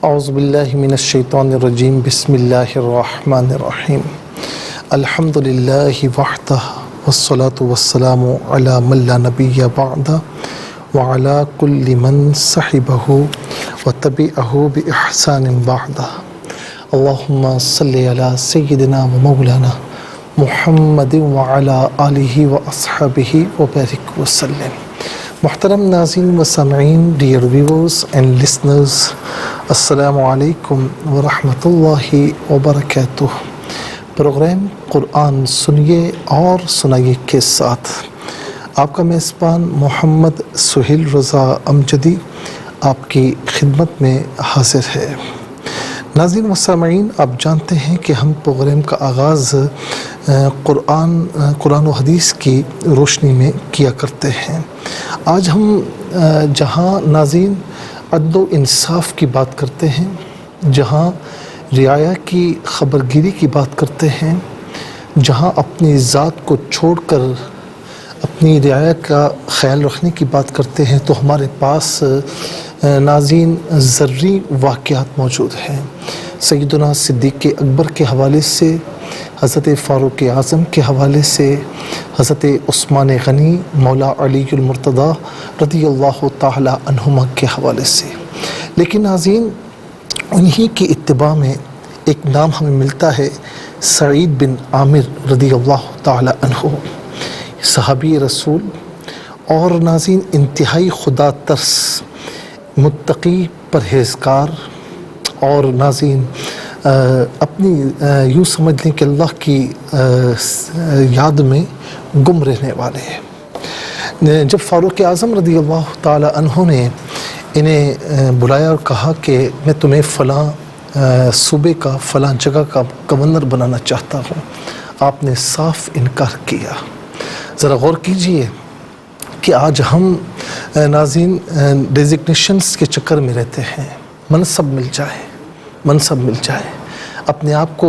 اعوذ باللہ من الشیطان الرجیم بسم اللہ الرحمن الرحیم الحمد للہ وحدہ والصلاة والسلام علی من لا نبی بعدہ وعلی کل من صحبہ وتبعہ بإحسان بعدہ اللہم صلی علی سیدنا و مولانا محمد وعلی آلہ واصحابہ وبارک وسلم. محترم ناظرین و سامعین، ڈیئر ویورز اینڈ لسنرز، السلام علیکم ورحمۃ اللہ وبرکاتہ. پروگرام قرآن سنیے اور سنائیے کے ساتھ آپ کا میزبان محمد سہیل رضا امجدی آپ کی خدمت میں حاضر ہے. ناظرین و سامعین، آپ جانتے ہیں کہ ہم پروگرام کا آغاز قرآن و حدیث کی روشنی میں کیا کرتے ہیں. آج ہم جہاں ناظرین عدل و انصاف کی بات کرتے ہیں، جہاں رعایا کی خبرگیری کی بات کرتے ہیں، جہاں اپنی ذات کو چھوڑ کر اپنی رعایا کا خیال رکھنے کی بات کرتے ہیں، تو ہمارے پاس ناظرین ذری واقعات موجود ہیں. سیدنا صدیق اکبر کے حوالے سے، حضرت فاروق اعظم کے حوالے سے، حضرت عثمان غنی مولا علی المرتضیٰ رضی اللہ تعالی عنہما کے حوالے سے. لیکن ناظرین، انہی کی اتباع میں ایک نام ہمیں ملتا ہے، سعید بن عامر رضی اللہ تعالی عنہ، صحابی رسول اور ناظرین انتہائی خدا ترس، متقی، پرہیزگار اور ناظرین اپنی یوں سمجھ لیں کہ اللہ کی یاد میں گم رہنے والے ہیں. جب فاروق اعظم رضی اللہ تعالی عنہ نے انہیں بلایا اور کہا کہ میں تمہیں فلاں صوبے کا، فلاں جگہ کا گورنر بنانا چاہتا ہوں، آپ نے صاف انکار کیا. ذرا غور کیجئے کہ آج ہم ناظرین ڈیزگنیشنز کے چکر میں رہتے ہیں، منصب مل جائے، اپنے آپ کو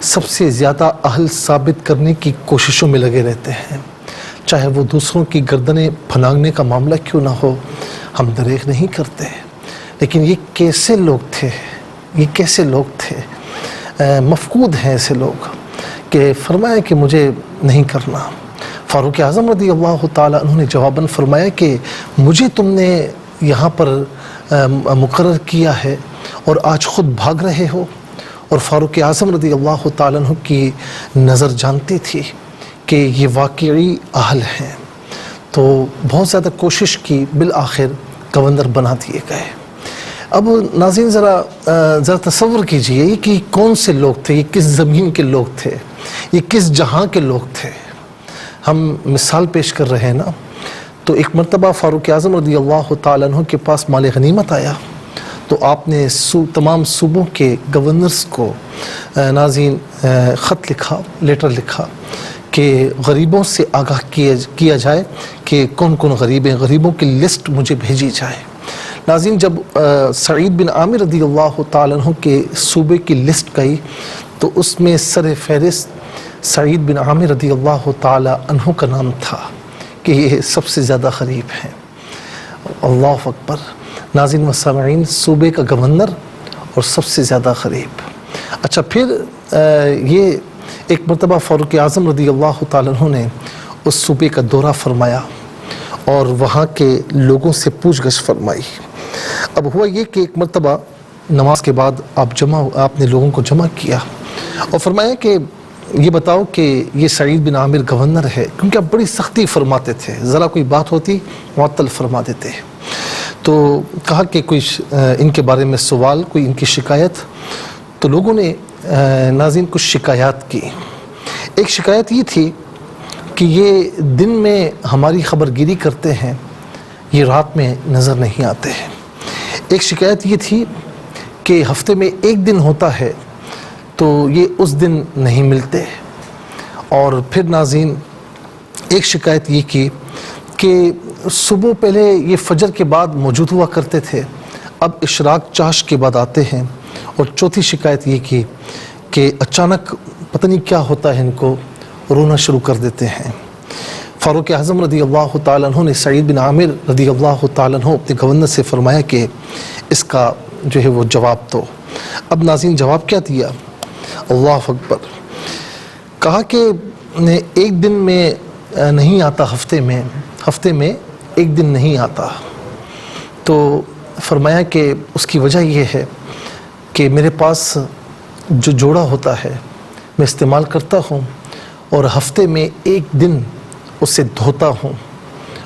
سب سے زیادہ اہل ثابت کرنے کی کوششوں میں لگے رہتے ہیں، چاہے وہ دوسروں کی گردنیں پھلانگنے کا معاملہ کیوں نہ ہو، ہم دریغ نہیں کرتے. لیکن یہ کیسے لوگ تھے، مفقود ہیں ایسے لوگ کہ فرمایا کہ مجھے نہیں کرنا. فاروق اعظم رضی اللہ تعالیٰ عنہ نے جواباً فرمایا کہ مجھے تم نے یہاں پر مقرر کیا ہے اور آج خود بھاگ رہے ہو. اور فاروق اعظم رضی اللہ تعالیٰ عنہ کی نظر جانتی تھی کہ یہ واقعی اہل ہیں، تو بہت زیادہ کوشش کی، بالآخر گورنر بنا دیے گئے. اب ناظرین ذرا تصور کیجئے کہ کون سے لوگ تھے، یہ کس زمین کے لوگ تھے، یہ کس جہاں کے لوگ تھے. ہم مثال پیش کر رہے ہیں نا. تو ایک مرتبہ فاروق اعظم رضی اللہ تعالیٰ عنہ کے پاس مال غنیمت آیا، تو آپ نے تمام صوبوں کے گورنرز کو ناظرین خط لکھا، لیٹر لکھا کہ غریبوں سے آگاہ کیا جائے کہ کون کون غریب ہیں، غریبوں کی لسٹ مجھے بھیجی جائے. ناظرین جب سعید بن عامر رضی اللہ تعالیٰ عنہ کے صوبے کی لسٹ گئی تو اس میں سر فہرست سعید بن عامر رضی اللہ تعالیٰ عنہ کا نام تھا کہ یہ سب سے زیادہ غریب ہیں. اللہ اکبر. ناظرین و سامعین، صوبے کا گورنر اور سب سے زیادہ غریب. اچھا، پھر یہ ایک مرتبہ فاروق اعظم رضی اللہ تعالیٰ عنہ نے اس صوبے کا دورہ فرمایا اور وہاں کے لوگوں سے پوچھ گچھ فرمائی. اب ہوا یہ کہ ایک مرتبہ نماز کے بعد آپ نے لوگوں کو جمع کیا اور فرمایا کہ یہ بتاؤ کہ یہ سعید بن عامر گورنر ہے، کیونکہ آپ بڑی سختی فرماتے تھے، ذرا کوئی بات ہوتی معطل فرما دیتے. تو کہا کہ کوئی ان کے بارے میں سوال، کوئی ان کی شکایت. تو لوگوں نے ناظرین کچھ شکایات کی. ایک شکایت یہ تھی کہ یہ دن میں ہماری خبرگیری کرتے ہیں، یہ رات میں نظر نہیں آتے ہیں. ایک شکایت یہ تھی کہ ہفتے میں ایک دن ہوتا ہے تو یہ اس دن نہیں ملتے. اور پھر ناظرین ایک شکایت یہ کی کہ صبح پہلے یہ فجر کے بعد موجود ہوا کرتے تھے، اب اشراق چاش کے بعد آتے ہیں. اور چوتھی شکایت یہ کی کہ اچانک پتہ نہیں کیا ہوتا ہے، ان کو رونا شروع کر دیتے ہیں. فاروق اعظم رضی اللہ تعالیٰ عنہ نے سعید بن عامر رضی اللہ تعالیٰ عنہ اپنے گورنر سے فرمایا کہ اس کا جو ہے وہ جواب دو۔ اب ناظرین جواب کیا دیا؟ اللہ اکبر، کہا کہ ایک دن میں نہیں آتا، ہفتے میں ایک دن نہیں آتا۔ تو فرمایا کہ اس کی وجہ یہ ہے کہ میرے پاس جو جوڑا ہوتا ہے میں استعمال کرتا ہوں، اور ہفتے میں ایک دن اسے دھوتا ہوں،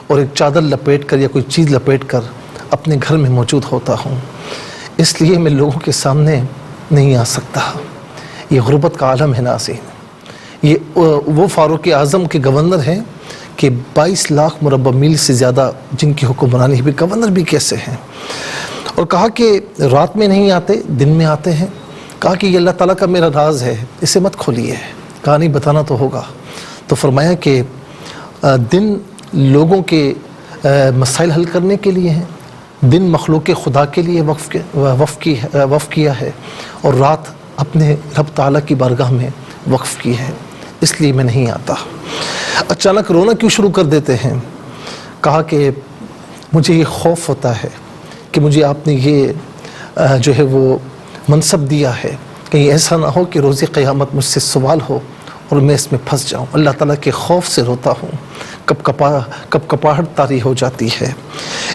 اور ایک چادر لپیٹ کر یا کوئی چیز لپیٹ کر اپنے گھر میں موجود ہوتا ہوں، اس لیے میں لوگوں کے سامنے نہیں آ سکتا۔ یہ غربت کا عالم ہے ناظرین۔ یہ وہ فاروق اعظم کے گورنر ہیں کہ 22 لاکھ مربع میل سے زیادہ جن کی حکمرانی بھی، گورنر بھی کیسے ہیں؟ اور کہا کہ رات میں نہیں آتے، دن میں آتے ہیں۔ کہا کہ یہ اللہ تعالیٰ کا میرا راز ہے، اسے مت کھولیے۔ کہا نہیں، بتانا تو ہوگا۔ تو فرمایا کہ دن لوگوں کے مسائل حل کرنے کے لیے ہیں، دن مخلوق خدا کے لیے وقف کیا ہے، اور رات اپنے رب تعالیٰ کی بارگاہ میں وقف کی ہے، اس لیے میں نہیں آتا۔ اچانک رونا کیوں شروع کر دیتے ہیں؟ کہا کہ مجھے یہ خوف ہوتا ہے کہ مجھے آپ نے یہ جو ہے وہ منصب دیا ہے، کہیں ایسا نہ ہو کہ روز قیامت مجھ سے سوال ہو اور میں اس میں پھنس جاؤں۔ اللہ تعالیٰ کے خوف سے روتا ہوں۔ کب کپاہٹ طاری ہو جاتی ہے۔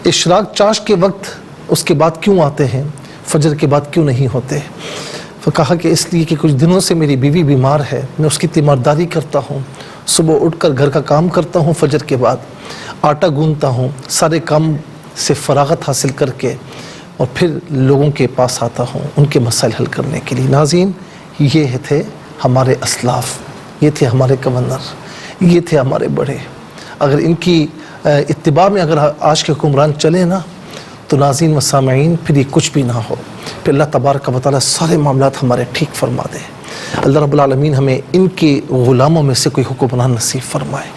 اشراق چاش کے وقت اس کے بعد کیوں آتے ہیں، فجر کے بعد کیوں نہیں ہوتے؟ تو کہا کہ اس لیے کہ کچھ دنوں سے میری بیوی بیمار ہے، میں اس کی تیمارداری کرتا ہوں، صبح اٹھ کر گھر کا کام کرتا ہوں، فجر کے بعد آٹا گوندتا ہوں، سارے کام سے فراغت حاصل کر کے، اور پھر لوگوں کے پاس آتا ہوں ان کے مسائل حل کرنے کے لیے۔ ناظرین، یہ تھے ہمارے اسلاف، یہ تھے ہمارے گورنر، یہ تھے ہمارے بڑے۔ اگر ان کی اتباع میں اگر آج کے حکمران چلے نا، تو ناظرین و سامعین پھر یہ کچھ بھی نہ ہو، پھر اللہ تبارک و تعالیٰ سارے معاملات ہمارے ٹھیک فرما دے۔ اللہ رب العالمین ہمیں ان کے غلاموں میں سے کوئی حکمران نصیب فرمائے۔